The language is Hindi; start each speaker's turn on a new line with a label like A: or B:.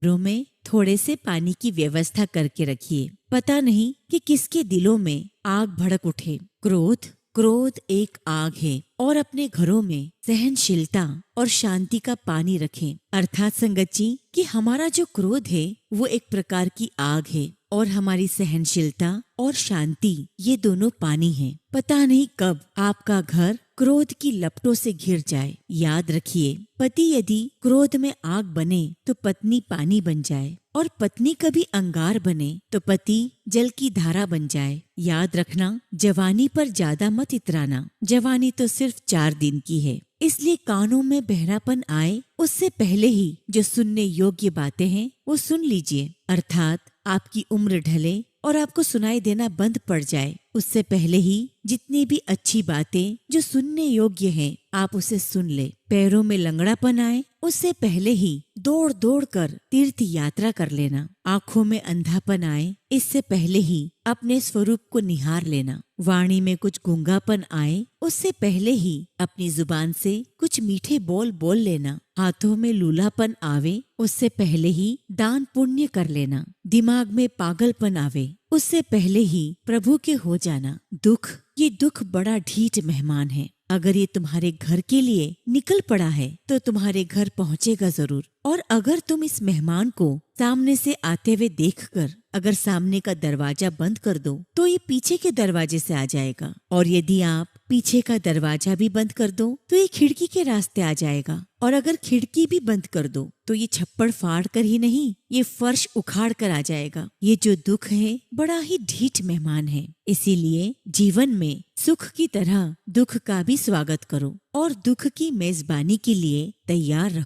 A: घरों में थोड़े से पानी की व्यवस्था करके रखिए। पता नहीं कि किसके दिलों में आग भड़क उठे। क्रोध एक आग है और अपने घरों में सहनशीलता और शांति का पानी रखें। अर्थात संगत जी कि हमारा जो क्रोध है वो एक प्रकार की आग है और हमारी सहनशीलता और शांति ये दोनों पानी हैं। पता नहीं कब आपका घर क्रोध की लपटों से घिर जाए। याद रखिए, पति यदि क्रोध में आग बने तो पत्नी पानी बन जाए, और पत्नी कभी अंगार बने तो पति जल की धारा बन जाए। याद रखना, जवानी पर ज्यादा मत इतराना। जवानी तो सिर्फ 4 दिन की है, इसलिए कानों में बहरापन आए उससे पहले ही जो सुनने योग्य बातें हैं वो सुन लीजिए। अर्थात आपकी उम्र ढले और आपको सुनाई देना बंद पड़ जाए उससे पहले ही जितनी भी अच्छी बातें जो सुनने योग्य हैं आप उसे सुन ले। पैरों में लंगड़ापन आए उससे पहले ही दौड़ दौड़ कर तीर्थ यात्रा कर लेना। आंखों में अंधापन आए इससे पहले ही अपने स्वरूप को निहार लेना। वाणी में कुछ गूंगापन आए उससे पहले ही अपनी जुबान से कुछ मीठे बोल बोल लेना। हाथों में लूलापन आवे उससे पहले ही दान पुण्य कर लेना। दिमाग में पागलपन आवे उससे पहले ही प्रभु के हो जाना। ये दुख बड़ा ढीठ मेहमान है। अगर ये तुम्हारे घर के लिए निकल पड़ा है तो तुम्हारे घर पहुँचेगा जरूर। और अगर तुम इस मेहमान को सामने से आते हुए देखकर अगर सामने का दरवाजा बंद कर दो तो ये पीछे के दरवाजे से आ जाएगा, और यदि आप पीछे का दरवाजा भी बंद कर दो तो ये खिड़की के रास्ते आ जाएगा, और अगर खिड़की भी बंद कर दो तो ये छप्पड़ फाड़ कर ही नहीं, ये फर्श उखाड़ कर आ जाएगा। ये जो दुख है बड़ा ही ढीठ मेहमान है। इसीलिए जीवन में सुख की तरह दुख का भी स्वागत करो और दुख की मेजबानी के लिए तैयार रहो।